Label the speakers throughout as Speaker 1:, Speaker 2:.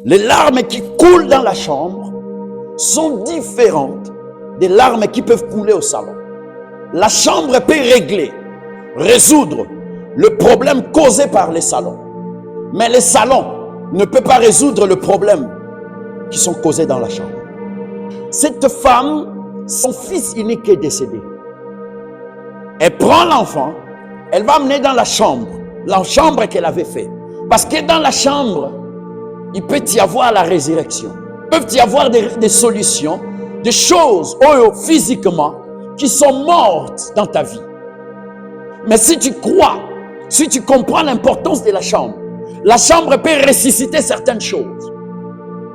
Speaker 1: Les larmes qui coulent dans la chambre sont différentes des larmes qui peuvent couler au salon. La chambre peut résoudre le problème causé par les salons. Mais les salons ne peuvent pas résoudre le problème qui sont causés dans la chambre. Cette femme, son fils unique est décédé. Elle prend l'enfant, elle va amener dans la chambre qu'elle avait faite. Parce que dans la chambre, il peut y avoir la résurrection. Il peut y avoir des solutions, des choses physiquement qui sont mortes dans ta vie. Mais si tu crois, si tu comprends l'importance de la chambre peut ressusciter certaines choses,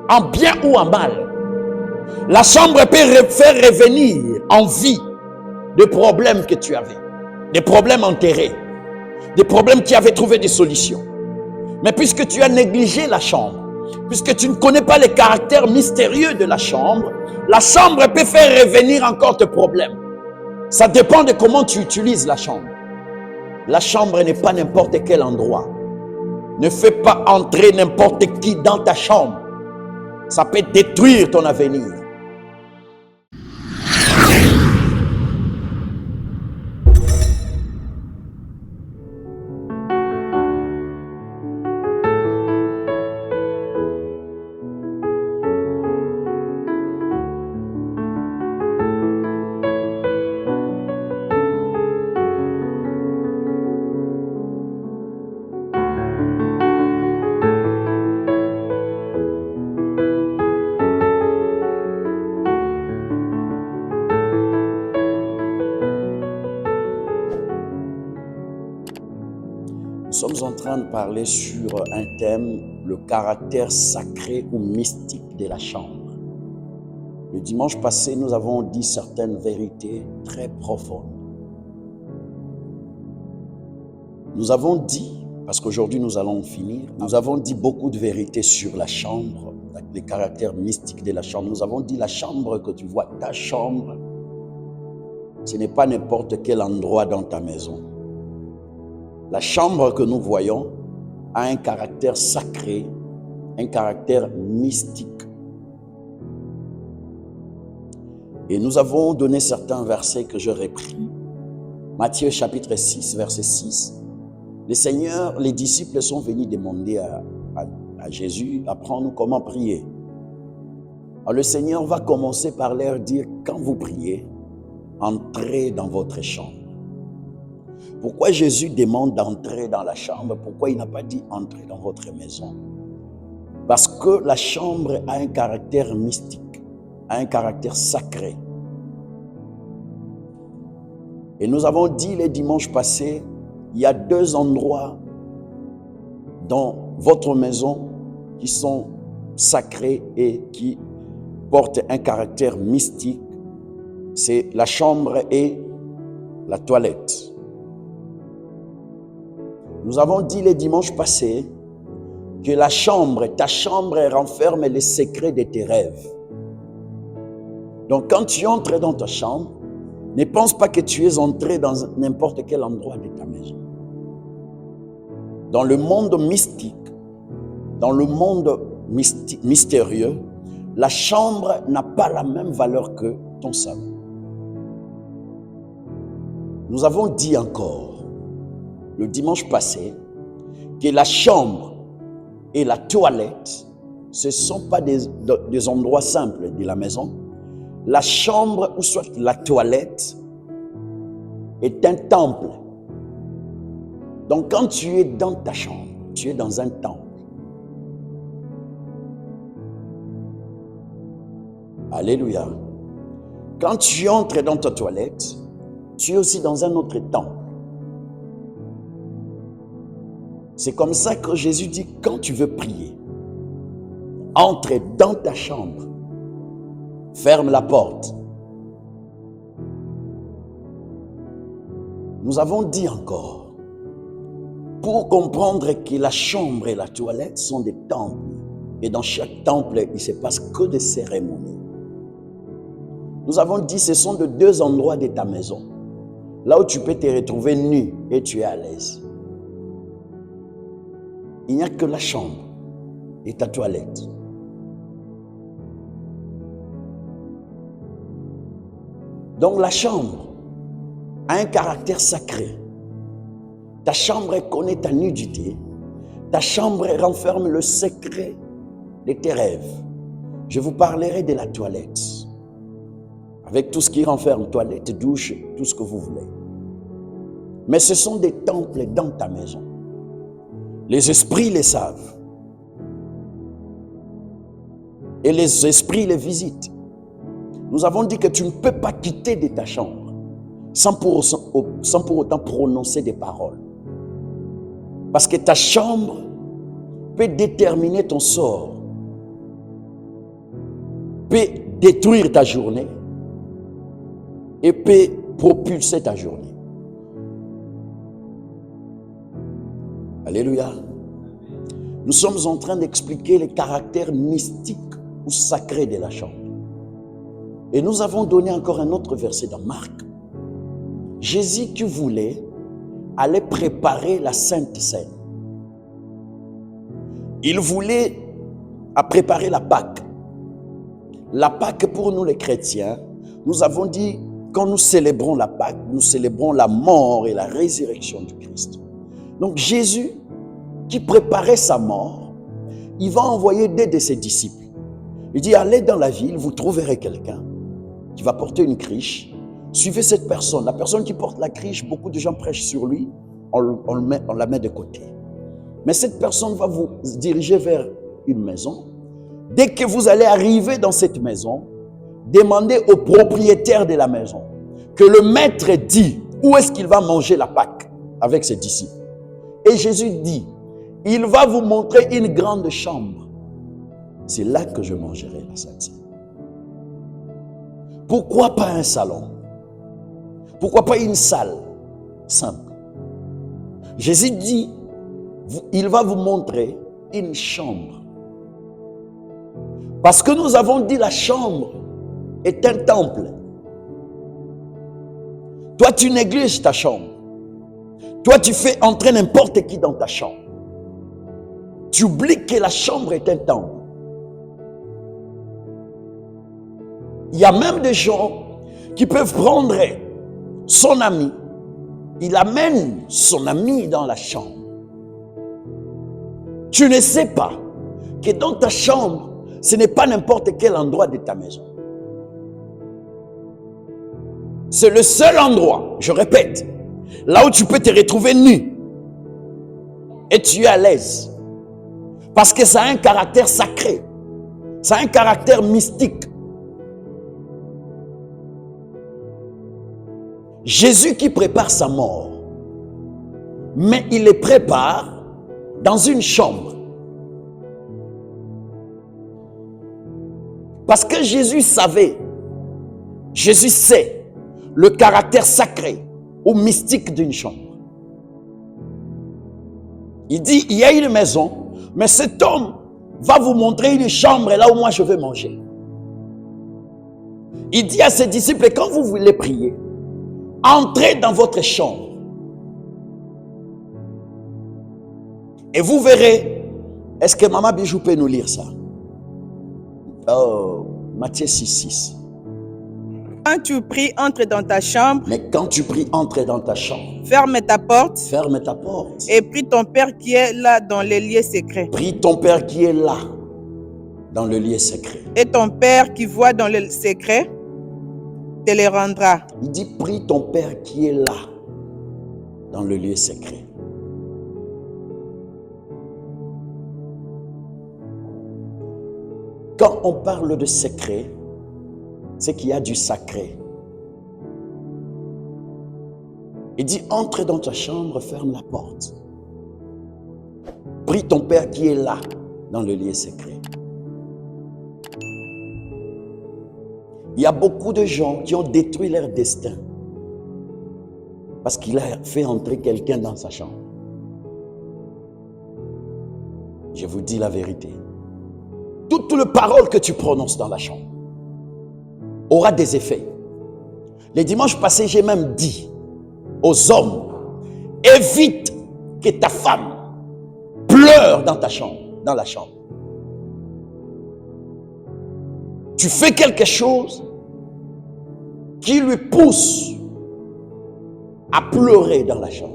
Speaker 1: en bien ou en mal. La chambre peut faire revenir en vie des problèmes que tu avais, des problèmes enterrés, des problèmes qui avaient trouvé des solutions. Mais puisque tu as négligé la chambre, puisque tu ne connais pas les caractères mystérieux de la chambre peut faire revenir encore tes problèmes. Ça dépend de comment tu utilises la chambre. La chambre n'est pas n'importe quel endroit. Ne fais pas entrer n'importe qui dans ta chambre. Ça peut détruire ton avenir. Nous sommes en train de parler sur un thème, le caractère sacré ou mystique de la chambre. Le dimanche passé, nous avons dit certaines vérités très profondes. Nous avons dit, parce qu'aujourd'hui nous allons finir, nous avons dit beaucoup de vérités sur la chambre, les caractères mystiques de la chambre. Nous avons dit la chambre que tu vois, ta chambre, ce n'est pas n'importe quel endroit dans ta maison. La chambre que nous voyons a un caractère sacré, un caractère mystique. Et nous avons donné certains versets que je repris. Matthieu chapitre 6, verset 6. Les disciples sont venus demander à Jésus, apprends-nous comment prier. Alors le Seigneur va commencer par leur dire, quand vous priez, entrez dans votre chambre. Pourquoi Jésus demande d'entrer dans la chambre? Pourquoi il n'a pas dit entrer dans votre maison? Parce que la chambre a un caractère mystique, a un caractère sacré. Et nous avons dit les dimanches passés, il y a 2 endroits dans votre maison qui sont sacrés et qui portent un caractère mystique. C'est la chambre et la toilette. Nous avons dit les dimanches passés que ta chambre renferme les secrets de tes rêves. Donc quand tu entres dans ta chambre, ne pense pas que tu es entré dans n'importe quel endroit de ta maison. Dans le monde mystique, dans le monde mystérieux, la chambre n'a pas la même valeur que ton salon. Nous avons dit encore, le dimanche passé, que la chambre et la toilette, ce ne sont pas des endroits simples de la maison. La chambre ou soit la toilette est un temple. Donc quand tu es dans ta chambre, tu es dans un temple. Alléluia. Quand tu entres dans ta toilette, tu es aussi dans un autre temple. C'est comme ça que Jésus dit, quand tu veux prier, entre dans ta chambre, ferme la porte. Nous avons dit encore, pour comprendre que la chambre et la toilette sont des temples, et dans chaque temple, il ne se passe que des cérémonies. Nous avons dit, ce sont de 2 endroits de ta maison, là où tu peux te retrouver nu et tu es à l'aise. Il n'y a que la chambre et ta toilette. Donc la chambre a un caractère sacré. Ta chambre connaît ta nudité. Ta chambre renferme le secret de tes rêves. Je vous parlerai de la toilette. Avec tout ce qui renferme, toilette, douche, tout ce que vous voulez. Mais ce sont des temples dans ta maison. Les esprits les savent. Et les esprits les visitent. Nous avons dit que tu ne peux pas quitter de ta chambre sans pour autant prononcer des paroles. Parce que ta chambre peut déterminer ton sort, peut détruire ta journée et peut propulser ta journée. Alléluia. Nous sommes en train d'expliquer les caractères mystiques ou sacrés de la chambre. Et nous avons donné encore un autre verset dans Marc. Jésus qui voulait aller préparer la Sainte Seine. Il voulait préparer la Pâque. La Pâque pour nous les chrétiens, nous avons dit, quand nous célébrons la Pâque, nous célébrons la mort et la résurrection du Christ. Donc Jésus, qui préparait sa mort, il va envoyer deux de ses disciples. Il dit, allez dans la ville, vous trouverez quelqu'un qui va porter une criche. Suivez cette personne. La personne qui porte la criche, beaucoup de gens prêchent sur lui, on la met de côté. Mais cette personne va vous diriger vers une maison. Dès que vous allez arriver dans cette maison, demandez au propriétaire de la maison que le maître dit où est-ce qu'il va manger la Pâque avec ses disciples. Et Jésus dit, il va vous montrer une grande chambre. C'est là que je mangerai la Sainte Seine. Pourquoi pas un salon? Pourquoi pas une salle simple? Jésus dit, il va vous montrer une chambre. Parce que nous avons dit la chambre est un temple. Toi, tu négliges ta chambre. Toi, tu fais entrer n'importe qui dans ta chambre. Tu oublies que la chambre est un temple. Il y a même des gens qui peuvent prendre son ami. Il amène son ami dans la chambre. Tu ne sais pas que dans ta chambre, ce n'est pas n'importe quel endroit de ta maison. C'est le seul endroit, je répète, là où tu peux te retrouver nu et tu es à l'aise. Parce que ça a un caractère sacré, ça a un caractère mystique. Jésus qui prépare sa mort, mais il les prépare dans une chambre. Parce que Jésus savait, Jésus sait le caractère sacré ou mystique d'une chambre. Il dit, il y a une maison, mais cet homme va vous montrer une chambre là où moi je vais manger. Il dit à ses disciples, quand vous voulez prier, entrez dans votre chambre et vous verrez. Est-ce que Maman Bijou peut nous lire ça? Oh, Matthieu 6:6.
Speaker 2: Quand tu pries, entre dans ta chambre.
Speaker 1: Mais quand tu pries, entre dans ta chambre.
Speaker 2: Ferme ta porte.
Speaker 1: Ferme ta porte.
Speaker 2: Et prie ton Père qui est là dans les lieux secrets.
Speaker 1: Prie ton Père qui est là dans le lieu secret.
Speaker 2: Et ton Père qui voit dans le secret te les rendra.
Speaker 1: Il dit, prie ton Père qui est là dans le lieu secret. Quand on parle de secret, c'est qu'il y a du sacré. Il dit, entre dans ta chambre, ferme la porte. Prie ton Père qui est là dans le lieu secret. Il y a beaucoup de gens qui ont détruit leur destin parce qu'il a fait entrer quelqu'un dans sa chambre. Je vous dis la vérité. Toute les paroles que tu prononces dans la chambre aura des effets. Les dimanches passés, j'ai même dit aux hommes, évite que ta femme pleure dans ta chambre, dans la chambre. tu fais quelque chose qui lui pousse à pleurer dans la chambre.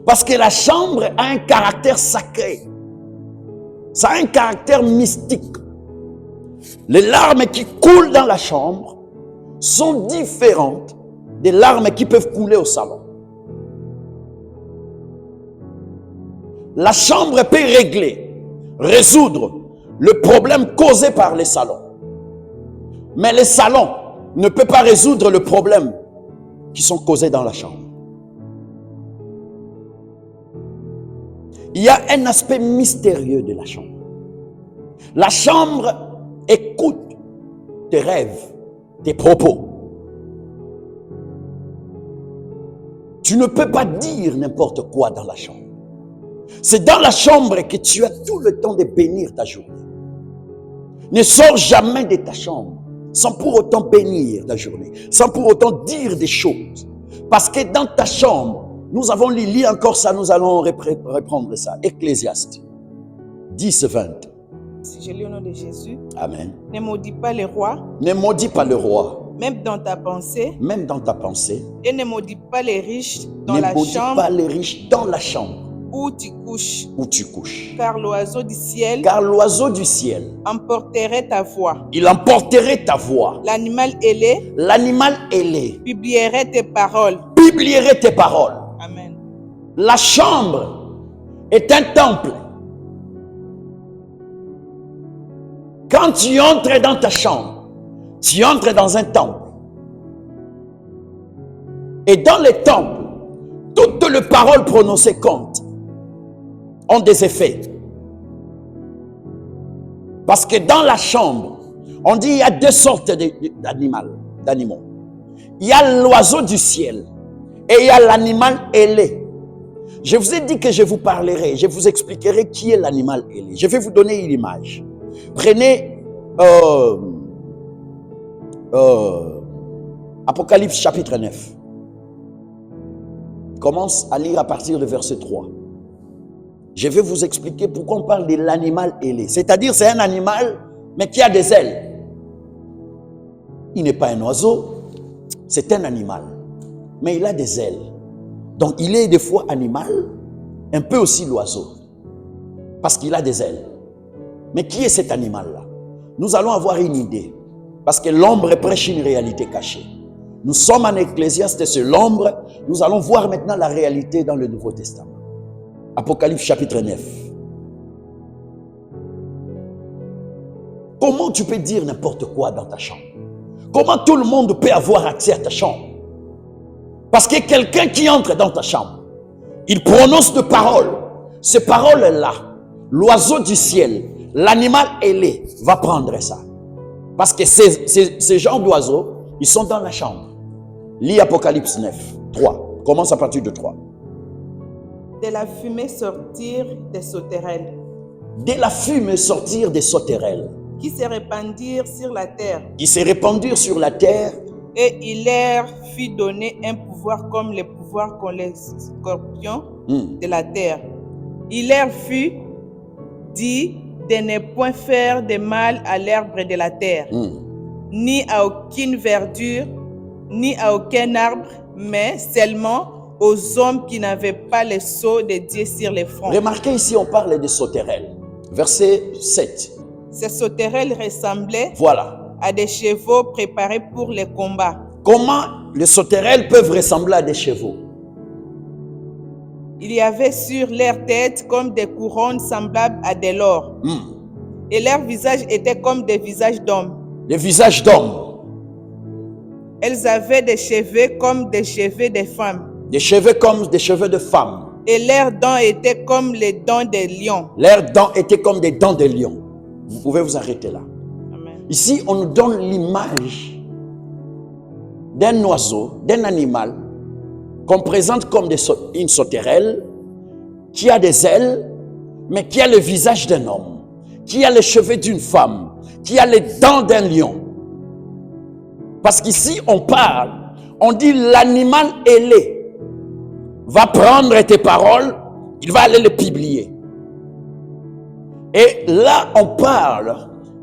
Speaker 1: Parce que la chambre a un caractère sacré. Ça a un caractère mystique. Les larmes qui coulent dans la chambre sont différentes des larmes qui peuvent couler au salon. La chambre peut résoudre le problème causé par les salons. Mais les salons ne peuvent pas résoudre le problème qui sont causés dans la chambre. Il y a un aspect mystérieux de la chambre. La chambre écoute tes rêves, tes propos. Tu ne peux pas dire n'importe quoi dans la chambre. C'est dans la chambre que tu as tout le temps de bénir ta journée. Ne sors jamais de ta chambre sans pour autant bénir ta journée, sans pour autant dire des choses. Parce que dans ta chambre, nous avons lu encore ça, nous allons reprendre ça. Ecclésiaste 10, 20.
Speaker 2: Si je lis au nom de Jésus.
Speaker 1: Amen.
Speaker 2: Ne maudis pas le roi.
Speaker 1: Ne maudis pas le roi.
Speaker 2: Même dans ta pensée.
Speaker 1: Même dans ta pensée.
Speaker 2: Et ne maudis pas les riches dans
Speaker 1: la chambre.
Speaker 2: Ne maudis
Speaker 1: pas les riches dans la chambre.
Speaker 2: Où tu couches.
Speaker 1: Où tu couches.
Speaker 2: Car l'oiseau du ciel.
Speaker 1: Car l'oiseau du ciel.
Speaker 2: Emporterait ta voix.
Speaker 1: Il emporterait ta voix.
Speaker 2: L'animal ailé.
Speaker 1: L'animal ailé.
Speaker 2: Publierait tes paroles.
Speaker 1: Publierait tes paroles.
Speaker 2: Amen.
Speaker 1: La chambre est un temple. Quand tu entres dans ta chambre, tu entres dans un temple. Et dans les temples, toutes les paroles prononcées comptent, ont des effets. Parce que dans la chambre, on dit qu'il y a deux sortes d'animaux. Il y a l'oiseau du ciel et il y a l'animal ailé. Je vous ai dit que je vous parlerai, je vous expliquerai qui est l'animal ailé. Je vais vous donner une image. Prenez Apocalypse chapitre 9. Commence à lire à partir du verset 3. Je vais vous expliquer pourquoi on parle de l'animal ailé. C'est-à-dire c'est un animal, mais qui a des ailes. Il n'est pas un oiseau, c'est un animal. Mais il a des ailes. Donc il est des fois animal, un peu aussi l'oiseau. Parce qu'il a des ailes. Mais qui est cet animal-là? Nous allons avoir une idée. Parce que l'ombre prêche une réalité cachée. Nous sommes en Ecclésiaste, c'est l'ombre. Nous allons voir maintenant la réalité dans le Nouveau Testament. Apocalypse chapitre 9. Comment tu peux dire n'importe quoi dans ta chambre? Comment tout le monde peut avoir accès à ta chambre? Parce que quelqu'un qui entre dans ta chambre, il prononce des paroles. Ces paroles-là, l'oiseau du ciel, l'animal ailé va prendre ça. Parce que ces genres d'oiseaux, ils sont dans la chambre. Lis Apocalypse 9, 3. Commence à partir de 3.
Speaker 2: De la fumée sortir des sauterelles.
Speaker 1: De la fumée sortir des sauterelles.
Speaker 2: Qui se répandirent sur la terre.
Speaker 1: Qui se répandirent sur la terre.
Speaker 2: Et il leur fit donner un pouvoir comme le pouvoir qu'ont les scorpions de la terre. Il leur fut dit de ne point faire de mal à l'herbe de la terre, ni à aucune verdure, ni à aucun arbre, mais seulement aux hommes qui n'avaient pas le sceau de Dieu sur les fronts.
Speaker 1: Remarquez ici, on parle de sauterelles. Verset 7.
Speaker 2: Ces sauterelles ressemblaient à des chevaux préparés pour les combats.
Speaker 1: Comment les sauterelles peuvent ressembler à des chevaux?
Speaker 2: Il y avait sur leur tête comme des couronnes semblables à de l'or. Et leurs visages étaient comme des visages d'hommes.
Speaker 1: Des visages d'hommes.
Speaker 2: Elles avaient des cheveux comme des cheveux de femmes.
Speaker 1: Des cheveux comme des cheveux de femmes.
Speaker 2: Et leurs dents étaient comme les dents des lions.
Speaker 1: Leurs dents étaient comme des dents de lion. Vous pouvez vous arrêter là.
Speaker 2: Amen.
Speaker 1: Ici, on nous donne l'image d'un oiseau, d'un animal qu'on présente comme une sauterelle qui a des ailes, mais qui a le visage d'un homme, qui a les cheveux d'une femme, qui a les dents d'un lion. Parce qu'ici, on parle, on dit l'animal ailé va prendre tes paroles, il va aller les publier. Et là, on parle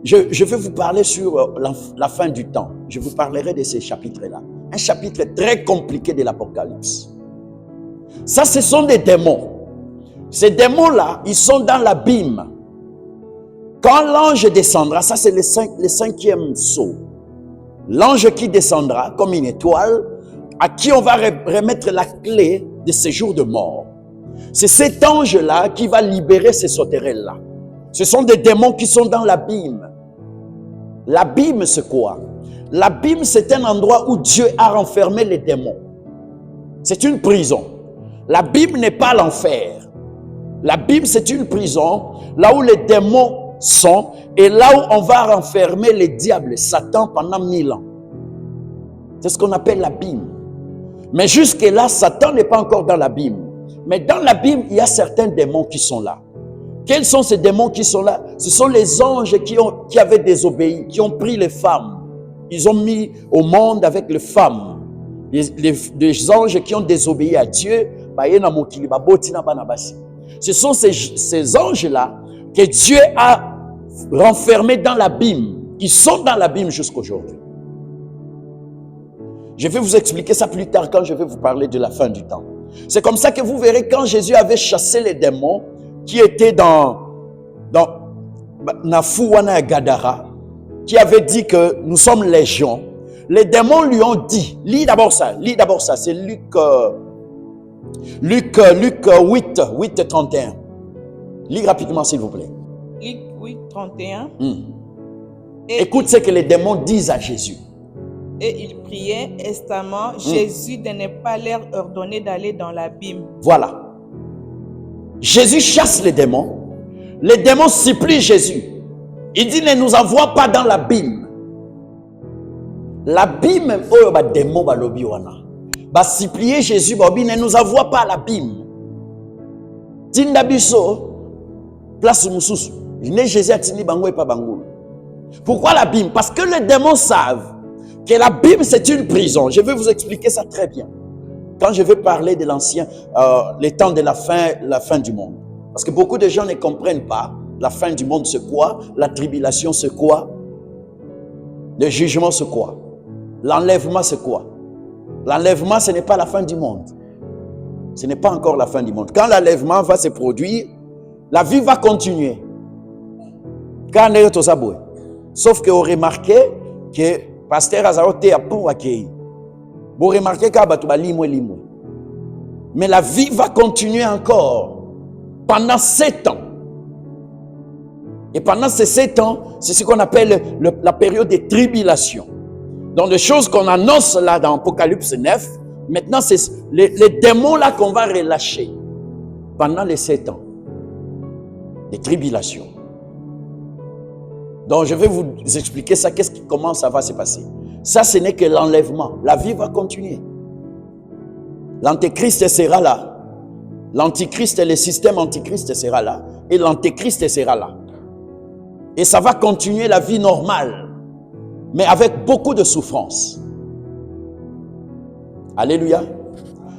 Speaker 1: Je vais vous parler sur la fin du temps. Je vous parlerai de ces chapitres-là. Un chapitre très compliqué de l'Apocalypse. Ça, ce sont des démons. Ces démons-là, ils sont dans l'abîme. Quand l'ange descendra, ça c'est le cinquième sceau. L'ange qui descendra comme une étoile, à qui on va remettre la clé de séjour de mort. C'est cet ange-là qui va libérer ces sauterelles-là. Ce sont des démons qui sont dans l'abîme. L'abîme, c'est quoi? L'abîme, c'est un endroit où Dieu a renfermé les démons. C'est une prison. L'abîme n'est pas l'enfer. L'abîme, c'est une prison, là où les démons sont, et là où on va renfermer les diables, Satan, pendant 1000 ans. C'est ce qu'on appelle l'abîme. Mais jusque-là, Satan n'est pas encore dans l'abîme. Mais dans l'abîme, il y a certains démons qui sont là. Quels sont ces démons qui sont là? Ce sont les anges qui avaient désobéi, qui ont pris les femmes. Ils ont mis au monde avec les femmes. Les anges qui ont désobéi à Dieu. Ce sont ces anges-là que Dieu a renfermés dans l'abîme. Ils sont dans l'abîme jusqu'aujourd'hui. Je vais vous expliquer ça plus tard quand je vais vous parler de la fin du temps. C'est comme ça que vous verrez quand Jésus avait chassé les démons qui étaient dans Nafuwana et Gadara, qui avait dit que nous sommes légion. Les démons lui ont dit, lis d'abord ça, c'est Luc 8, 31. Lis rapidement s'il vous plaît.
Speaker 2: Luc 8, 31.
Speaker 1: Écoute ce que les démons disent à Jésus.
Speaker 2: Et ils priaient instamment Jésus de ne pas leur ordonner d'aller dans l'abîme.
Speaker 1: Voilà. Jésus chasse les démons. Les démons supplient Jésus. Il dit ne nous envoie pas dans l'abîme. L'abîme, oh, bah démon bah lobi wana. Bah supplier Jésus bah ne nous envoie pas à l'abîme. Tinda biso place mususu. Il n'est Jésus atini bango et pas bango. Pourquoi l'abîme? Parce que les démons savent que l'abîme c'est une prison. Je vais vous expliquer ça très bien. Quand je vais parler de l'ancien, les temps de la fin du monde. Parce que beaucoup de gens ne comprennent pas. La fin du monde c'est quoi? La tribulation c'est quoi? Le jugement c'est quoi? L'enlèvement c'est quoi? L'enlèvement ce n'est pas la fin du monde. Ce n'est pas encore la fin du monde. Quand l'enlèvement va se produire, la vie va continuer. Sauf que vous remarquez que pasteur Azarote a pour accueillir. Vous remarquez qu'il mais la vie va continuer encore pendant 7 ans. Et pendant ces 7 ans, c'est ce qu'on appelle la période de tribulation. Donc les choses qu'on annonce là dans Apocalypse 9, maintenant c'est les démons là qu'on va relâcher pendant les 7 ans. Les tribulations. Donc je vais vous expliquer ça, comment ça va se passer. Ça, ce n'est que l'enlèvement. La vie va continuer. L'antéchrist sera là. L'antichrist, le système antichrist sera là. Et l'antéchrist sera là. Et ça va continuer la vie normale. Mais avec beaucoup de souffrance. Alléluia.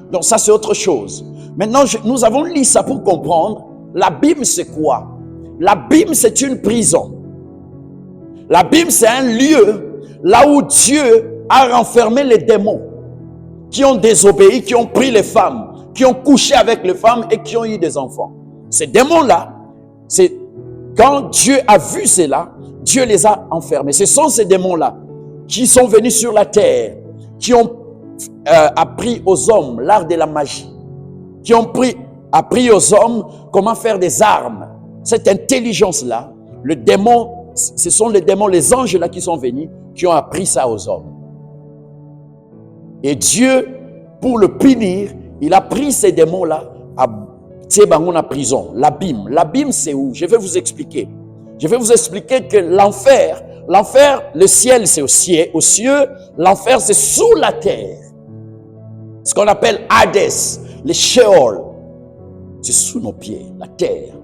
Speaker 1: Donc ça, c'est autre chose. Maintenant, nous avons lu ça pour comprendre. L'abîme, c'est quoi? L'abîme, c'est une prison. L'abîme, c'est un lieu là où Dieu a renfermé les démons qui ont désobéi, qui ont pris les femmes, qui ont couché avec les femmes et qui ont eu des enfants. Ces démons-là, c'est quand Dieu a vu cela, Dieu les a enfermés. Ce sont ces démons-là qui sont venus sur la terre, qui ont appris aux hommes l'art de la magie, qui ont appris aux hommes comment faire des armes. Cette intelligence-là, le démon, ce sont les démons, les anges là qui sont venus, qui ont appris ça aux hommes. Et Dieu, pour le punir, il a pris ces démons-là à Tsebangon prison, l'abîme. L'abîme, c'est où? Je vais vous expliquer. Je vais vous expliquer que l'enfer, le ciel, c'est aux cieux, l'enfer, c'est sous la terre. Ce qu'on appelle Hadès, le Sheol, c'est sous nos pieds, la terre.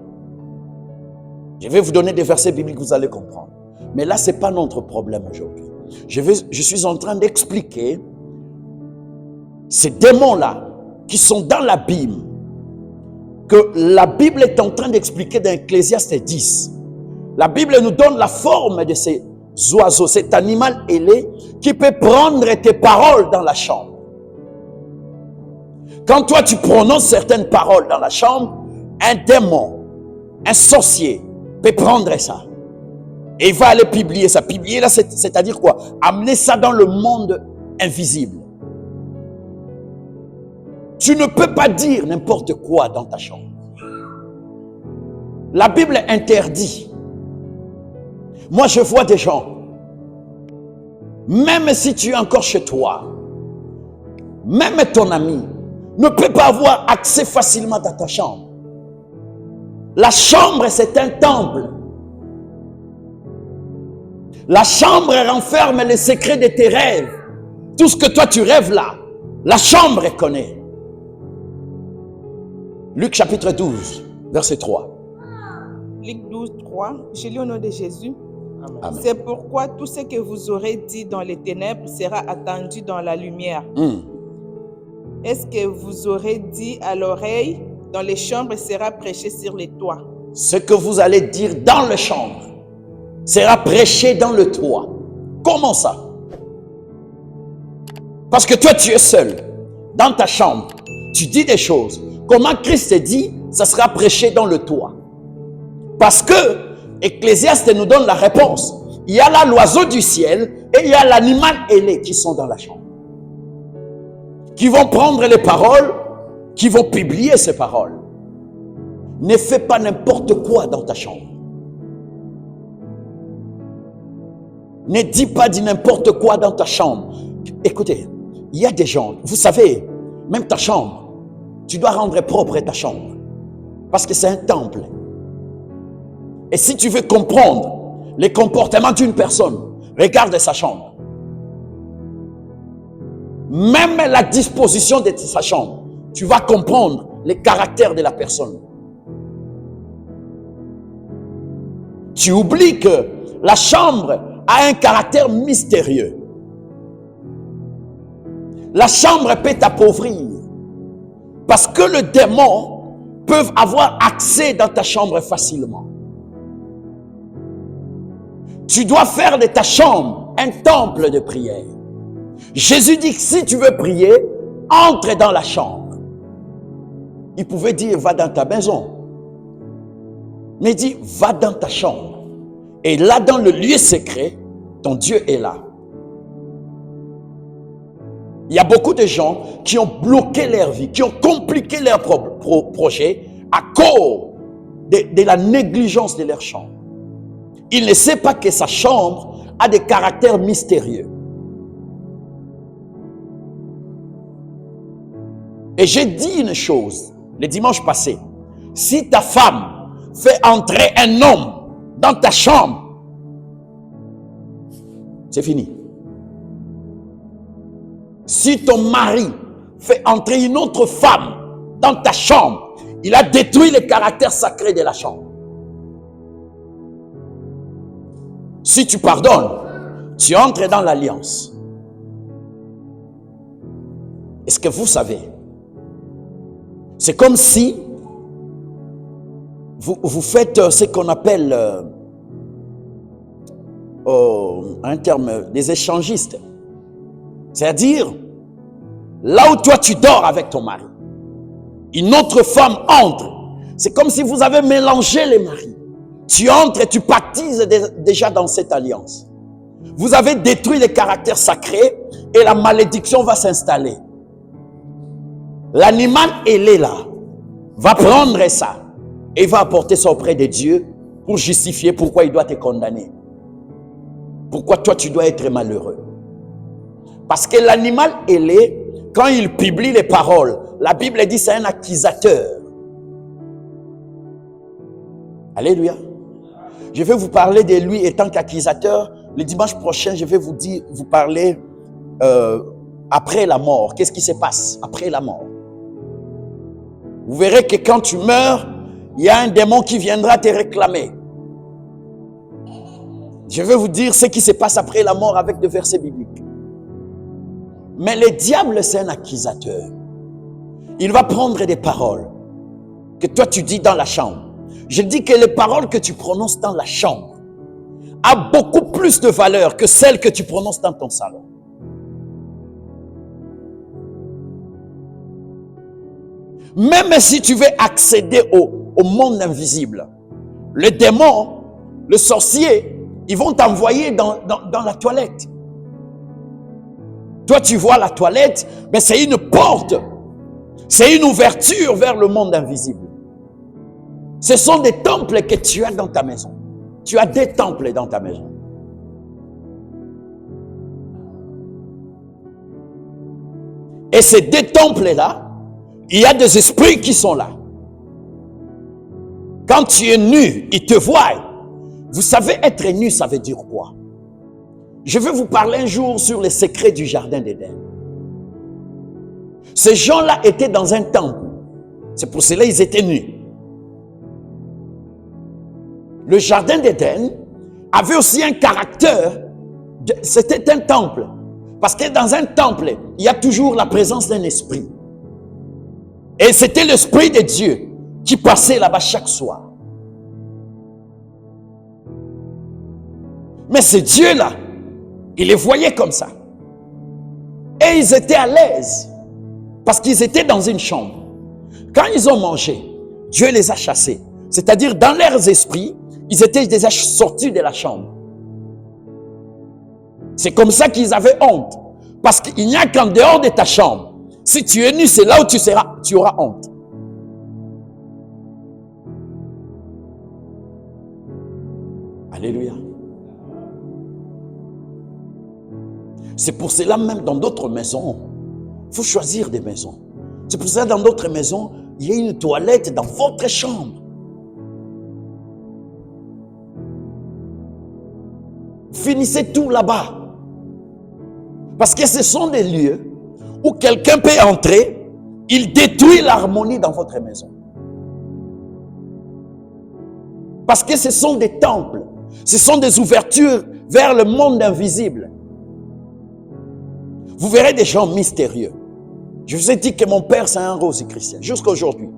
Speaker 1: Je vais vous donner des versets bibliques, vous allez comprendre. Mais là, ce n'est pas notre problème aujourd'hui. Je suis en train d'expliquer ces démons-là qui sont dans l'abîme, que la Bible est en train d'expliquer dans Ecclésiaste 10. La Bible nous donne la forme de ces oiseaux, cet animal ailé qui peut prendre tes paroles dans la chambre. Quand toi tu prononces certaines paroles dans la chambre, un démon, un sorcier peut prendre ça. Et il va aller publier ça. Publier là, c'est-à-dire quoi? Amener ça dans le monde invisible. Tu ne peux pas dire n'importe quoi dans ta chambre. La Bible interdit. Moi, je vois des gens, même si tu es encore chez toi, même ton ami ne peut pas avoir accès facilement dans ta chambre. La chambre, c'est un temple. La chambre renferme les secrets de tes rêves. Tout ce que toi tu rêves là, la chambre connaît. Luc chapitre 12, verset 3.
Speaker 2: Luc 12, 3. Je lis au nom de Jésus.
Speaker 1: Amen.
Speaker 2: C'est pourquoi tout ce que vous aurez dit dans les ténèbres sera attendu dans la lumière. Est-ce que vous aurez dit à l'oreille dans les chambres sera prêché sur les toits?
Speaker 1: Ce que vous allez dire dans les chambres sera prêché dans le toit. Comment ça? Parce que toi tu es seul dans ta chambre, tu dis des choses. Comment Christ dit, ça sera prêché dans le toit. Parce que Ecclésiaste nous donne la réponse. Il y a là l'oiseau du ciel et il y a l'animal ailé qui sont dans la chambre. Qui vont prendre les paroles, qui vont publier ces paroles. Ne fais pas n'importe quoi dans ta chambre. Ne dis pas n'importe quoi dans ta chambre. Écoutez, il y a des gens, vous savez, même ta chambre, tu dois rendre propre ta chambre. Parce que c'est un temple. Et si tu veux comprendre les comportements d'une personne, regarde sa chambre. Même la disposition de sa chambre, tu vas comprendre le caractère de la personne. Tu oublies que la chambre a un caractère mystérieux. La chambre peut t'appauvrir. Parce que le démon peut avoir accès dans ta chambre facilement. Tu dois faire de ta chambre un temple de prière. Jésus dit que si tu veux prier, entre dans la chambre. Il pouvait dire, va dans ta maison. Mais il dit, va dans ta chambre. Et là, dans le lieu secret, ton Dieu est là. Il y a beaucoup de gens qui ont bloqué leur vie, qui ont compliqué leur projet à cause de la négligence de leur chambre. Il ne sait pas que sa chambre a des caractères mystérieux. Et j'ai dit une chose le dimanche passé. Si ta femme fait entrer un homme dans ta chambre, c'est fini. Si ton mari fait entrer une autre femme dans ta chambre, il a détruit le caractère sacré de la chambre. Si tu pardonnes, tu entres dans l'alliance. Est-ce que vous savez? C'est comme si vous faites ce qu'on appelle, un terme, des échangistes. C'est-à-dire, là où toi tu dors avec ton mari, une autre femme entre. C'est comme si vous avez mélangé les maris. Tu entres et tu pactises déjà dans cette alliance. Vous avez détruit les caractères sacrés et la malédiction va s'installer. L'animal ailé là va prendre ça et va apporter ça auprès de Dieu pour justifier pourquoi il doit te condamner. Pourquoi toi tu dois être malheureux. Parce que l'animal ailé, quand il publie les paroles, la Bible dit c'est un accusateur. Alléluia. Je vais vous parler de lui étant qu'accusateur. Le dimanche prochain, je vais vous parler après la mort. Qu'est-ce qui se passe après la mort? Vous verrez que quand tu meurs, il y a un démon qui viendra te réclamer. Je vais vous dire ce qui se passe après la mort avec des versets bibliques. Mais le diable, c'est un accusateur. Il va prendre des paroles que toi tu dis dans la chambre. Je dis que les paroles que tu prononces dans la chambre a beaucoup plus de valeur que celle que tu prononces dans ton salon. Même si tu veux accéder au monde invisible, le démon, le sorcier, ils vont t'envoyer dans la toilette. Toi, tu vois la toilette, mais c'est une porte. C'est une ouverture vers le monde invisible. Ce sont des temples que tu as dans ta maison. Tu as des temples dans ta maison. Et ces deux temples-là, il y a des esprits qui sont là. Quand tu es nu, ils te voient. Vous savez, être nu, ça veut dire quoi? Je vais vous parler un jour sur les secrets du jardin d'Éden. Ces gens-là étaient dans un temple. C'est pour cela qu'ils étaient nus. Le jardin d'Éden avait aussi un caractère. C'était un temple. Parce que dans un temple, il y a toujours la présence d'un esprit. Et c'était l'Esprit de Dieu qui passait là-bas chaque soir. Mais ce Dieu-là, il les voyait comme ça. Et ils étaient à l'aise. Parce qu'ils étaient dans une chambre. Quand ils ont mangé, Dieu les a chassés. C'est-à-dire, dans leurs esprits, ils étaient déjà sortis de la chambre. C'est comme ça qu'ils avaient honte. Parce qu'il n'y a qu'en dehors de ta chambre. Si tu es nu, c'est là où tu auras honte. Alléluia. C'est pour cela même dans d'autres maisons, il faut choisir des maisons. C'est pour cela dans d'autres maisons, il y a une toilette dans votre chambre. Finissez tout là-bas. Parce que ce sont des lieux où quelqu'un peut entrer, il détruit l'harmonie dans votre maison. Parce que ce sont des temples, ce sont des ouvertures vers le monde invisible. Vous verrez des gens mystérieux. Je vous ai dit que mon père c'est un rose chrétien, jusqu'à aujourd'hui.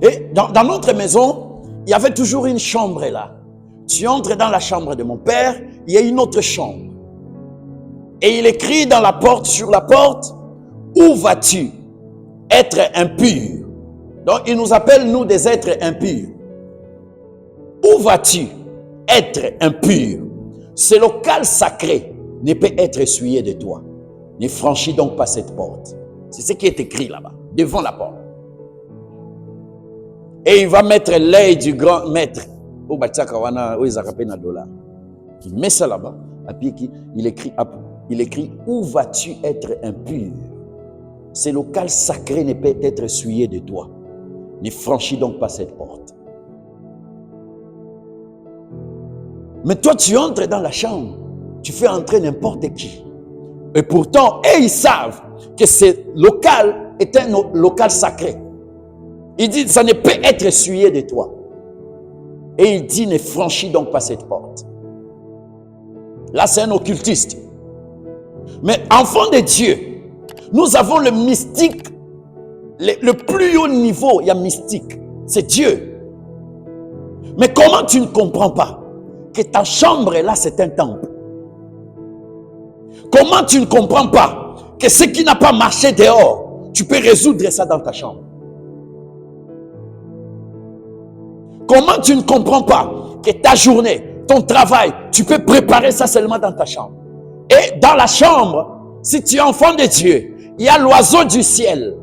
Speaker 1: Et dans notre maison, il y avait toujours une chambre là. Tu entres dans la chambre de mon père, il y a une autre chambre. Et il écrit dans la porte, sur la porte, où vas-tu être impur? Donc il nous appelle, nous, des êtres impurs. Où vas-tu être impur? Ce local sacré ne peut être essuyé de toi. Ne franchis donc pas cette porte. C'est ce qui est écrit là-bas, devant la porte. Et il va mettre l'œil du grand maître. Il met ça là-bas. Il écrit où vas-tu être impur? Ce local sacré ne peut être essuyé de toi. Ne franchis donc pas cette porte. Mais toi, tu entres dans la chambre, tu fais entrer n'importe qui. Et pourtant, ils savent que ce local est un local sacré. Il dit, ça ne peut être essuyé de toi. Et il dit, ne franchis donc pas cette porte. Là, c'est un occultiste. Mais enfant de Dieu, nous avons le mystique, le plus haut niveau, il y a mystique, c'est Dieu. Mais comment tu ne comprends pas que ta chambre là, c'est un temple? Comment tu ne comprends pas que ce qui n'a pas marché dehors, tu peux résoudre ça dans ta chambre? Comment tu ne comprends pas que ta journée, ton travail, tu peux préparer ça seulement dans ta chambre? Et dans la chambre, si tu es enfant de Dieu, il y a l'oiseau du ciel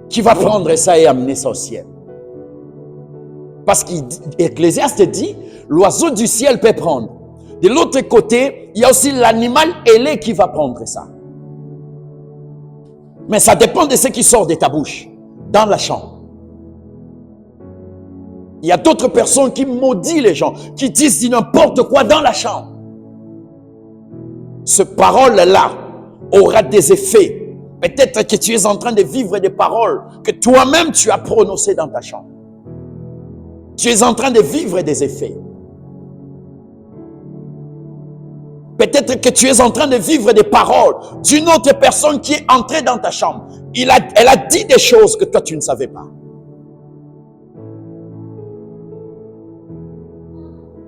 Speaker 1: qui va prendre ça et amener ça au ciel. Parce qu'Ecclésiaste dit, l'oiseau du ciel peut prendre. De l'autre côté, il y a aussi l'animal ailé qui va prendre ça. Mais ça dépend de ce qui sort de ta bouche, dans la chambre. Il y a d'autres personnes qui maudissent les gens, qui disent n'importe quoi dans la chambre. Ce parole-là aura des effets. Peut-être que tu es en train de vivre des paroles que toi-même tu as prononcées dans ta chambre. Tu es en train de vivre des effets. Peut-être que tu es en train de vivre des paroles d'une autre personne qui est entrée dans ta chambre. Elle a dit des choses que toi tu ne savais pas.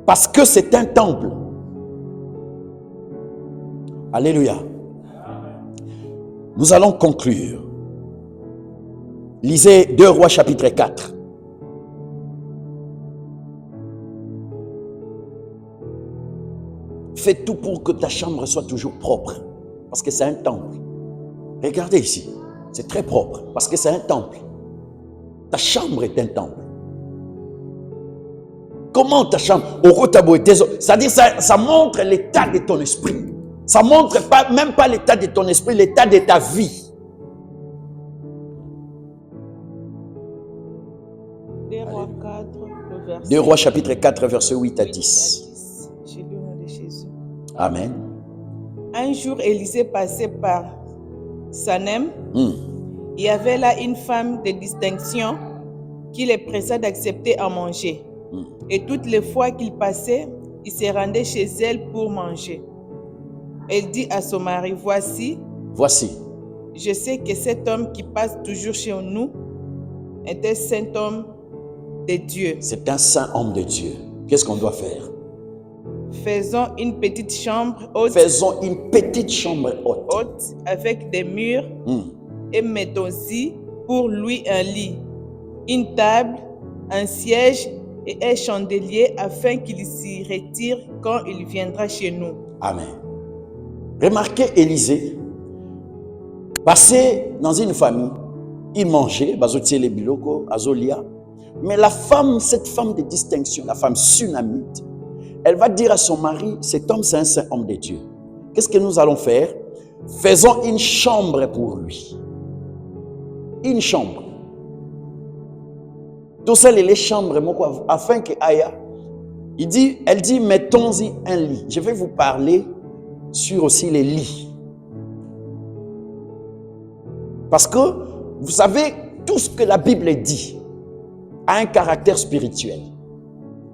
Speaker 1: Parce que c'est un temple. Alléluia. Nous allons conclure. Lisez 2 Rois chapitre 4. Fais tout pour que ta chambre soit toujours propre. Parce que c'est un temple. Regardez ici. C'est très propre. Parce que c'est un temple. Ta chambre est un temple. Comment ta chambre? C'est-à-dire ça montre l'état de ton esprit. Ça montre même pas l'état de ton esprit, l'état de ta vie. 2 Rois chapitre 4, verset 8 à 10.
Speaker 2: Je lis au nom de Jésus.
Speaker 1: Amen.
Speaker 2: Un jour, Élisée passait par Sanem. Il y avait là une femme de distinction qui les pressa d'accepter à manger. Et toutes les fois qu'il passait, il se rendait chez elle pour manger. Elle dit à son mari, voici, je sais que cet homme qui passe toujours chez nous est un saint homme de Dieu.
Speaker 1: C'est un saint homme de Dieu. Qu'est-ce qu'on doit faire?
Speaker 2: Faisons une petite chambre haute.
Speaker 1: Faisons une petite chambre haute.
Speaker 2: Avec des murs. Et mettons-y pour lui un lit, une table, un siège et un chandelier afin qu'il s'y retire quand il viendra chez nous.
Speaker 1: Amen. Remarquez Élisée, passé dans une famille, il mangeait, les biloko, azolia, mais la femme, cette femme de distinction, la femme sunamite, elle va dire à son mari, cet homme c'est un saint homme de Dieu. Qu'est-ce que nous allons faire? Faisons une chambre pour lui. Une chambre. Tout ça, les chambres, afin que Aya, elle dit, mettons-y un lit. Je vais vous parler sur aussi les lits. Parce que, vous savez, tout ce que la Bible dit a un caractère spirituel.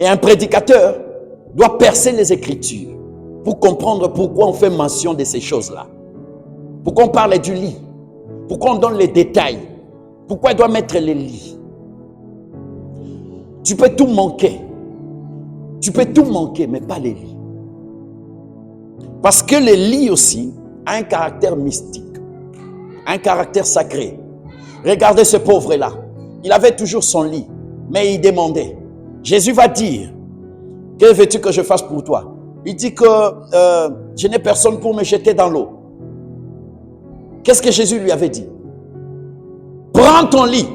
Speaker 1: Et un prédicateur doit percer les Écritures pour comprendre pourquoi on fait mention de ces choses-là. Pourquoi on parle du lit. Pourquoi on donne les détails. Pourquoi il doit mettre les lits. Tu peux tout manquer. Tu peux tout manquer, mais pas les lits. Parce que les lits aussi a un caractère mystique, un caractère sacré. Regardez ce pauvre-là. Il avait toujours son lit, mais il demandait. Jésus va dire, que veux-tu que je fasse pour toi? Il dit que je n'ai personne pour me jeter dans l'eau. Qu'est-ce que Jésus lui avait dit? Prends ton lit.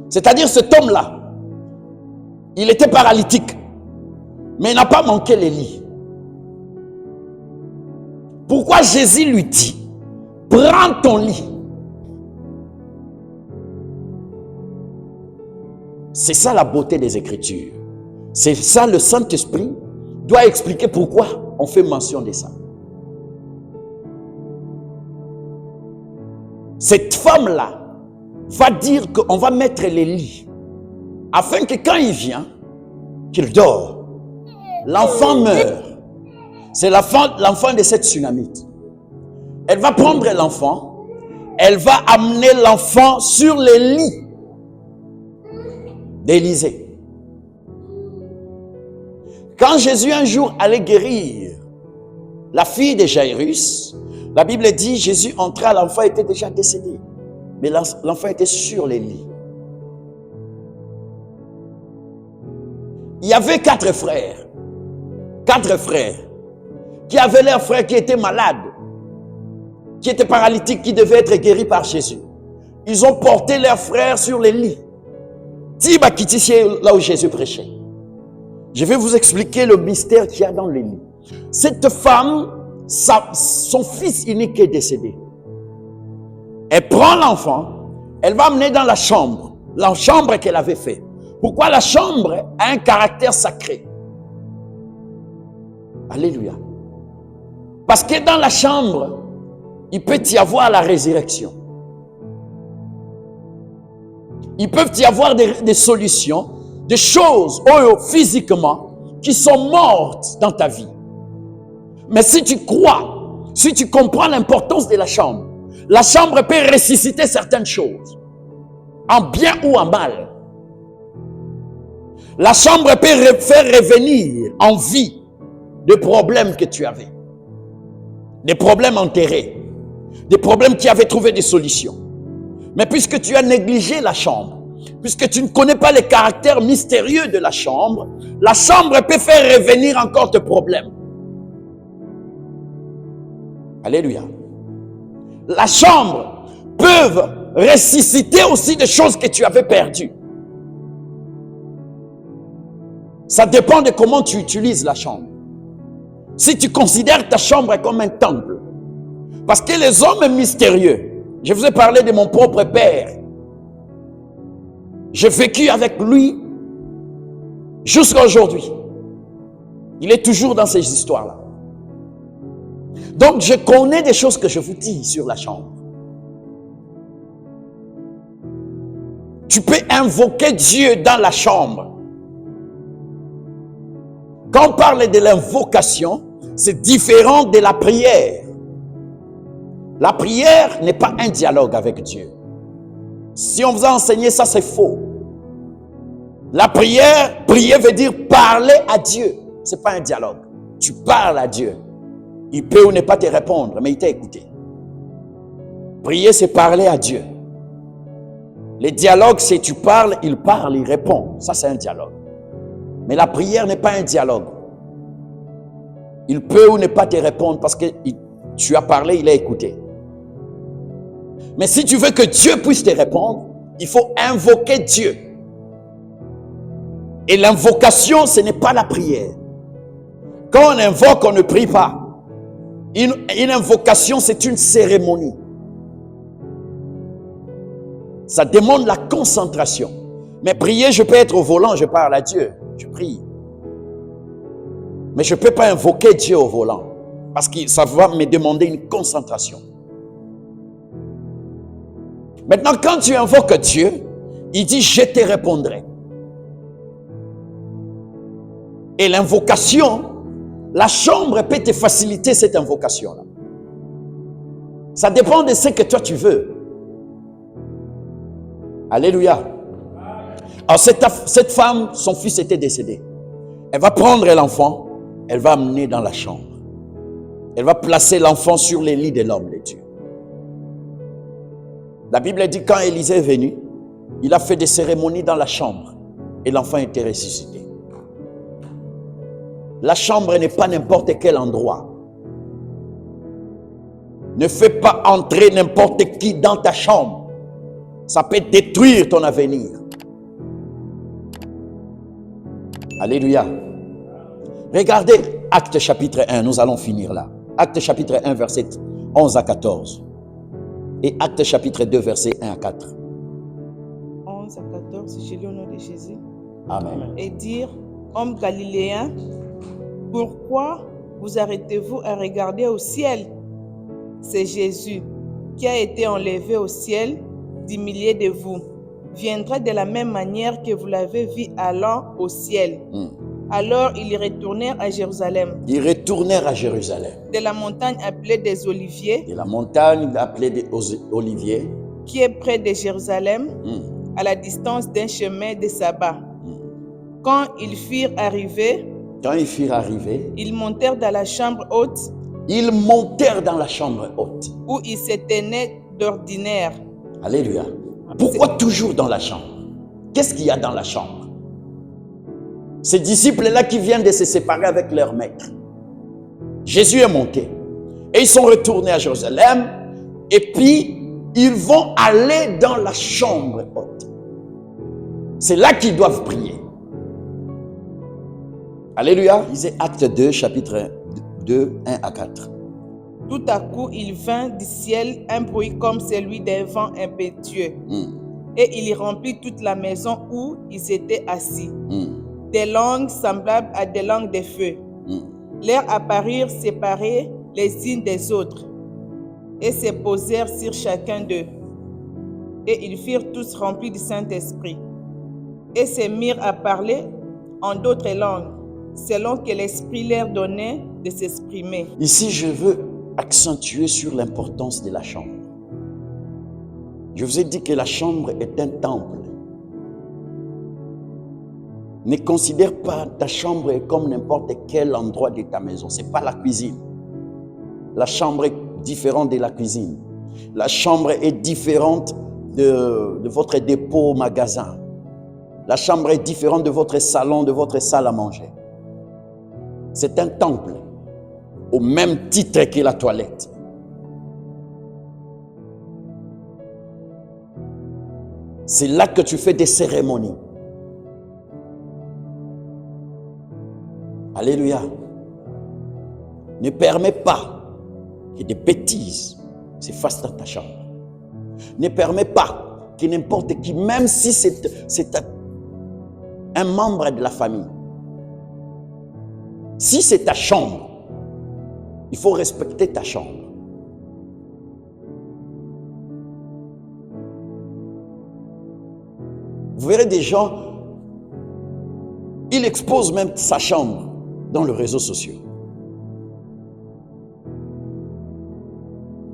Speaker 1: C'est-à-dire cet homme-là, il était paralytique, mais il n'a pas manqué les lits. Pourquoi Jésus lui dit, prends ton lit? C'est ça la beauté des Écritures. C'est ça le Saint-Esprit doit expliquer pourquoi on fait mention de ça. Cette femme-là va dire qu'on va mettre les lits afin que quand il vient, qu'il dort, l'enfant meurt. C'est l'enfant de cette Sunamite. Elle va prendre l'enfant, elle va amener l'enfant sur les lits d'Élisée. Quand Jésus un jour allait guérir la fille de Jairus, la Bible dit, Jésus entra, l'enfant était déjà décédé. Mais l'enfant était sur les lits. Il y avait 4 frères. 4 frères. Qui avaient leurs frères qui étaient malades. Qui étaient paralytiques, qui devaient être guéris par Jésus. Ils ont porté leurs frères sur les lits. Là où Jésus prêchait. Je vais vous expliquer le mystère qu'il y a dans les lits. Cette femme, son fils unique est décédé. Elle prend l'enfant, elle va amener dans la chambre qu'elle avait faite. Pourquoi la chambre a un caractère sacré? Alléluia. Parce que dans la chambre, il peut y avoir la résurrection. Il peut y avoir des solutions, des choses physiquement qui sont mortes dans ta vie. Mais si tu crois, si tu comprends l'importance de la chambre peut ressusciter certaines choses, en bien ou en mal. La chambre peut faire revenir en vie des problèmes que tu avais. Des problèmes enterrés. Des problèmes qui avaient trouvé des solutions. Mais puisque tu as négligé la chambre, puisque tu ne connais pas les caractères mystérieux de la chambre peut faire revenir encore tes problèmes. Alléluia. La chambre peut ressusciter aussi des choses que tu avais perdues. Ça dépend de comment tu utilises la chambre. Si tu considères ta chambre comme un temple, parce que les hommes mystérieux, je vous ai parlé de mon propre père, j'ai vécu avec lui jusqu'à aujourd'hui. Il est toujours dans ces histoires-là. Donc je connais des choses que je vous dis sur la chambre. Tu peux invoquer Dieu dans la chambre. Quand on parle de l'invocation, c'est différent de la prière. La prière n'est pas un dialogue avec Dieu. Si on vous a enseigné ça, c'est faux. La prière, prier veut dire parler à Dieu. Ce n'est pas un dialogue. Tu parles à Dieu. Il peut ou ne pas te répondre, mais il t'a écouté. Prier, c'est parler à Dieu. Le dialogue, c'est tu parles, il parle, il répond. Ça, c'est un dialogue. Mais la prière n'est pas un dialogue. Il peut ou ne pas te répondre parce que tu as parlé, il a écouté. Mais si tu veux que Dieu puisse te répondre, il faut invoquer Dieu. Et l'invocation, ce n'est pas la prière. Quand on invoque, on ne prie pas. Une invocation, c'est une cérémonie. Ça demande la concentration. Mais prier, je peux être au volant, je parle à Dieu, je prie. Mais je ne peux pas invoquer Dieu au volant, parce que ça va me demander une concentration. Maintenant, quand tu invoques Dieu, il dit « je te répondrai ». Et l'invocation, la chambre peut te faciliter cette invocation-là. Ça dépend de ce que toi tu veux. Alléluia. Alors cette femme, son fils était décédé. Elle va prendre l'enfant, elle va amener dans la chambre. Elle va placer l'enfant sur les lits de l'homme de Dieu. La Bible dit quand Élisée est venu, il a fait des cérémonies dans la chambre et l'enfant était ressuscité. La chambre n'est pas n'importe quel endroit. Ne fais pas entrer n'importe qui dans ta chambre. Ça peut détruire ton avenir. Alléluia. Regardez Actes chapitre 1, nous allons finir là. Actes chapitre 1, verset 11 à 14. Et Actes chapitre 2, verset 1 à 4.
Speaker 2: 11 à 14, je lis au nom de Jésus.
Speaker 1: Amen.
Speaker 2: Et dire, hommes galiléens, pourquoi vous arrêtez-vous à regarder au ciel? C'est Jésus qui a été enlevé au ciel du milieu de vous. Viendra de la même manière que vous l'avez vu allant au ciel. Alors ils retournèrent à Jérusalem.
Speaker 1: Ils retournèrent à Jérusalem.
Speaker 2: De la montagne appelée des Oliviers.
Speaker 1: De la montagne appelée des Oliviers.
Speaker 2: Qui est près de Jérusalem, à la distance d'un chemin de sabbat. Quand ils furent arrivés, ils montèrent dans la chambre haute.
Speaker 1: Ils montèrent dans la chambre haute.
Speaker 2: Où ils se tenaient d'ordinaire.
Speaker 1: Alléluia. Pourquoi toujours dans la chambre? Qu'est-ce qu'il y a dans la chambre? Ces disciples-là qui viennent de se séparer avec leur maître. Jésus est monté. Et ils sont retournés à Jérusalem. Et puis, ils vont aller dans la chambre haute. C'est là qu'ils doivent prier. Alléluia. Lisez Acte 2, chapitre 2, 1 à 4.
Speaker 2: Tout à coup, il vint du ciel un bruit comme celui d'un vent impétueux. Et il remplit toute la maison où ils étaient assis. Des langues semblables à des langues de feu. Leur apparurent séparés les unes des autres et se posèrent sur chacun d'eux. Et ils furent tous remplis du Saint-Esprit et se mirent à parler en d'autres langues, selon que l'Esprit leur donnait de s'exprimer.
Speaker 1: Ici, je veux accentuer sur l'importance de la chambre. Je vous ai dit que la chambre est un temple. Ne considère pas ta chambre comme n'importe quel endroit de ta maison. Ce n'est pas la cuisine. La chambre est différente de la cuisine. La chambre est différente de votre dépôt au magasin. La chambre est différente de votre salon, de votre salle à manger. C'est un temple, au même titre que la toilette. C'est là que tu fais des cérémonies. Alléluia. Ne permets pas que des bêtises se fassent dans ta chambre. Ne permets pas que n'importe qui, même si c'est un membre de la famille, si c'est ta chambre, il faut respecter ta chambre. Vous verrez des gens, il expose même sa chambre dans les réseaux sociaux.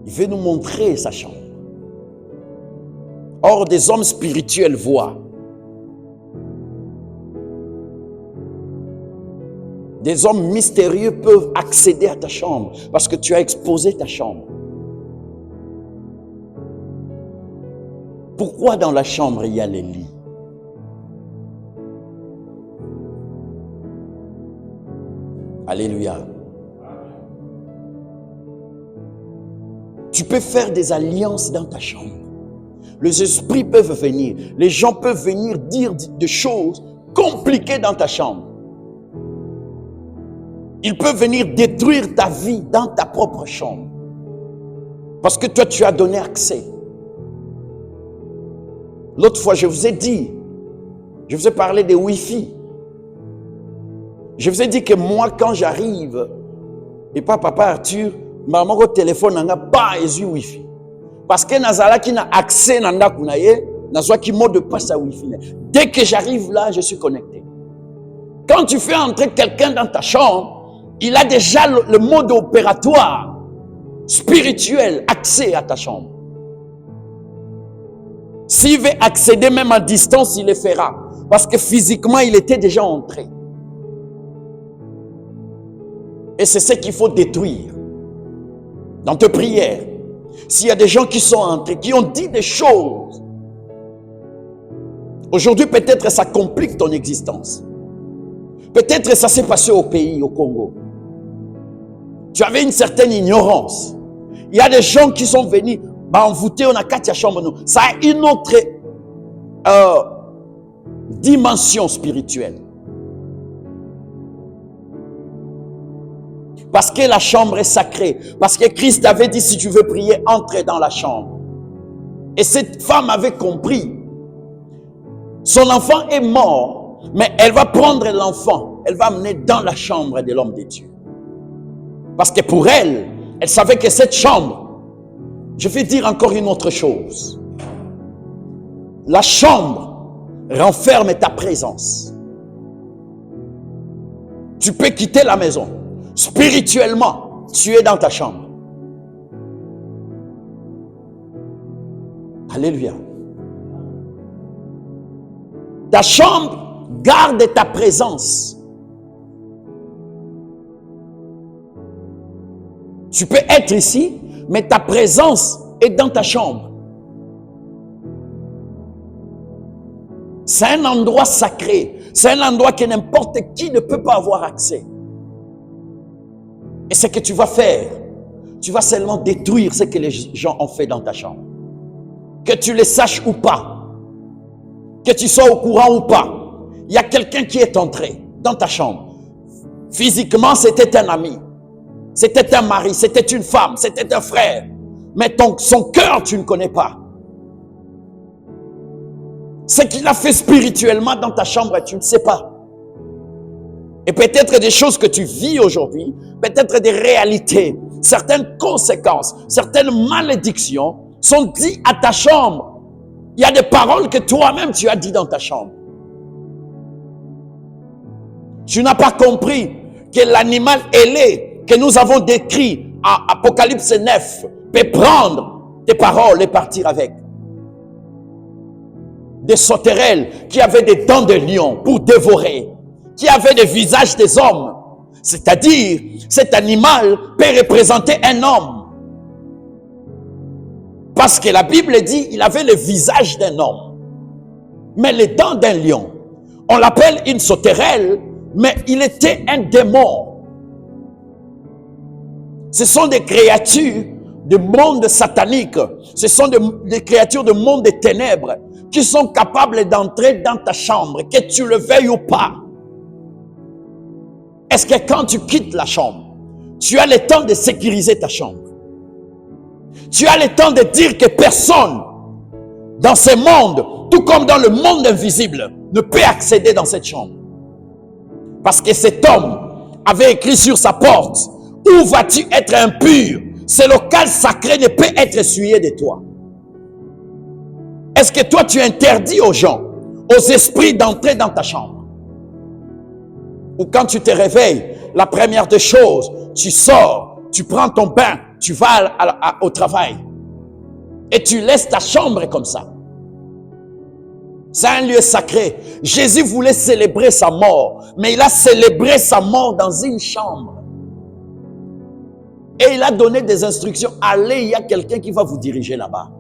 Speaker 1: Il veut nous montrer sa chambre. Or, des hommes spirituels voient. Des hommes mystérieux peuvent accéder à ta chambre parce que tu as exposé ta chambre. Pourquoi dans la chambre il y a les lits? Alléluia. Tu peux faire des alliances dans ta chambre. Les esprits peuvent venir. Les gens peuvent venir dire des choses compliquées dans ta chambre. Ils peuvent venir détruire ta vie dans ta propre chambre. Parce que toi, tu as donné accès. L'autre fois, je vous ai dit, je vous ai parlé des Wi-Fi. Je vous ai dit que moi, quand j'arrive, et pas papa Arthur, maman au téléphone n'a pas eu Wi-Fi. Parce que Nazala qui n'a accès à Ndakunaye, Nazwa qui mot de passe à Wi-Fi. Dès que j'arrive là, je suis connecté. Quand tu fais entrer quelqu'un dans ta chambre, il a déjà le mode opératoire spirituel, accès à ta chambre. S'il veut accéder même à distance, il le fera. Parce que physiquement, il était déjà entré. Et c'est ce qu'il faut détruire. Dans tes prières, s'il y a des gens qui sont entrés, qui ont dit des choses, aujourd'hui peut-être ça complique ton existence. Peut-être ça s'est passé au pays, au Congo. Tu avais une certaine ignorance. Il y a des gens qui sont venus, envoûtés, on a quatre chambres. Ça a une autre dimension spirituelle. Parce que la chambre est sacrée. Parce que Christ avait dit, si tu veux prier, entre dans la chambre. Et cette femme avait compris. Son enfant est mort, mais elle va prendre l'enfant. Elle va amener dans la chambre de l'homme de Dieu. Parce que pour elle, elle savait que cette chambre, je vais dire encore une autre chose. La chambre renferme ta présence. Tu peux quitter la maison. Spirituellement, tu es dans ta chambre. Alléluia. Ta chambre garde ta présence. Tu peux être ici, mais ta présence est dans ta chambre. C'est un endroit sacré. C'est un endroit que n'importe qui ne peut pas avoir accès. Et ce que tu vas faire, tu vas seulement détruire ce que les gens ont fait dans ta chambre. Que tu le saches ou pas, que tu sois au courant ou pas, il y a quelqu'un qui est entré dans ta chambre. Physiquement, c'était un ami, c'était un mari, c'était une femme, c'était un frère. Mais son cœur, tu ne connais pas. Ce qu'il a fait spirituellement dans ta chambre, tu ne sais pas. Et peut-être des choses que tu vis aujourd'hui, peut-être des réalités, certaines conséquences, certaines malédictions sont dites à ta chambre. Il y a des paroles que toi-même tu as dit dans ta chambre. Tu n'as pas compris que l'animal ailé que nous avons décrit en Apocalypse 9 peut prendre tes paroles et partir avec. des sauterelles qui avaient des dents de lion pour dévorer, qui avaient des visages des hommes. C'est-à-dire, cet animal peut représenter un homme. Parce que la Bible dit, il avait le visage d'un homme. Mais les dents d'un lion, on l'appelle une sauterelle, mais il était un démon. Ce sont des créatures du monde satanique. Ce sont des créatures du monde des ténèbres qui sont capables d'entrer dans ta chambre, que tu le veuilles ou pas. Est-ce que quand tu quittes la chambre, tu as le temps de sécuriser ta chambre? Tu as le temps de dire que personne dans ce monde, tout comme dans le monde invisible, ne peut accéder dans cette chambre. Parce que cet homme avait écrit sur sa porte, où vas-tu être impur? Ce local sacré ne peut être essuyé de toi. Est-ce que toi tu interdis aux gens, aux esprits d'entrer dans ta chambre? Ou quand tu te réveilles, la première des choses, tu sors, tu prends ton bain, tu vas au travail et tu laisses ta chambre comme ça. C'est un lieu sacré. Jésus voulait célébrer sa mort, mais il a célébré sa mort dans une chambre. Et il a donné des instructions. Allez, il y a quelqu'un qui va vous diriger là-bas.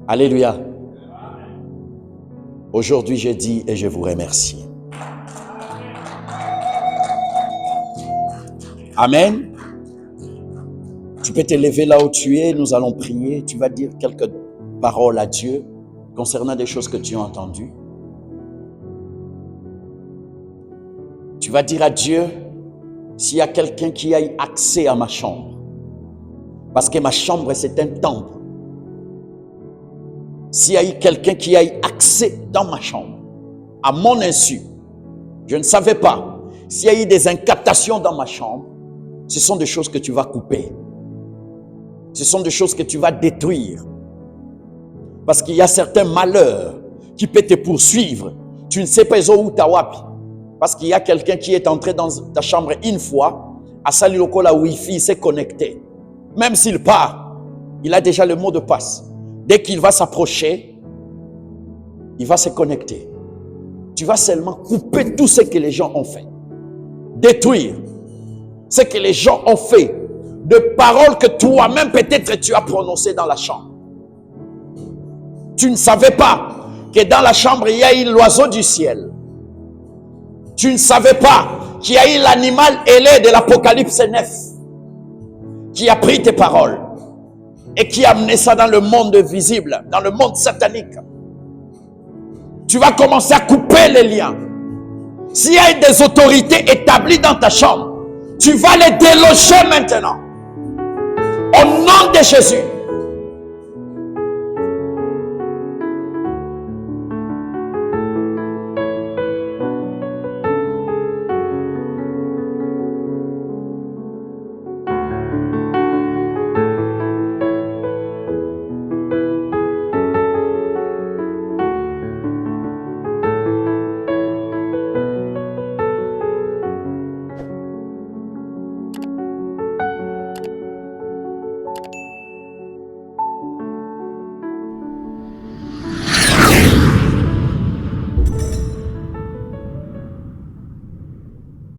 Speaker 1: Alléluia. Aujourd'hui, je dis et je vous remercie. Amen. Tu peux te lever là où tu es, nous allons prier. Tu vas dire quelques paroles à Dieu concernant des choses que tu as entendues. Tu vas dire à Dieu, s'il y a quelqu'un qui a eu accès à ma chambre, parce que ma chambre c'est un temple. S'il y a eu quelqu'un qui a eu accès dans ma chambre, à mon insu, je ne savais pas. S'il y a eu des incantations dans ma chambre, ce sont des choses que tu vas couper. Ce sont des choses que tu vas détruire. Parce qu'il y a certains malheurs qui peuvent te poursuivre. Tu ne sais pas où tu as. Parce qu'il y a quelqu'un qui est entré dans ta chambre une fois, à Saliloko, la Wi-Fi, il s'est connecté. Même s'il part, il a déjà le mot de passe. Dès qu'il va s'approcher, il va se connecter. Tu vas seulement couper tout ce que les gens ont fait. Détruire ce que les gens ont fait. De paroles que toi-même peut-être tu as prononcées dans la chambre. Tu ne savais pas que dans la chambre il y a eu l'oiseau du ciel. Tu ne savais pas qu'il y a eu l'animal ailé de l'Apocalypse 9 qui a pris tes paroles et qui a amené ça dans le monde visible, dans le monde satanique. Tu vas commencer à couper les liens. S'il y a des autorités établies dans ta chambre, tu vas les déloger maintenant. Au nom de Jésus.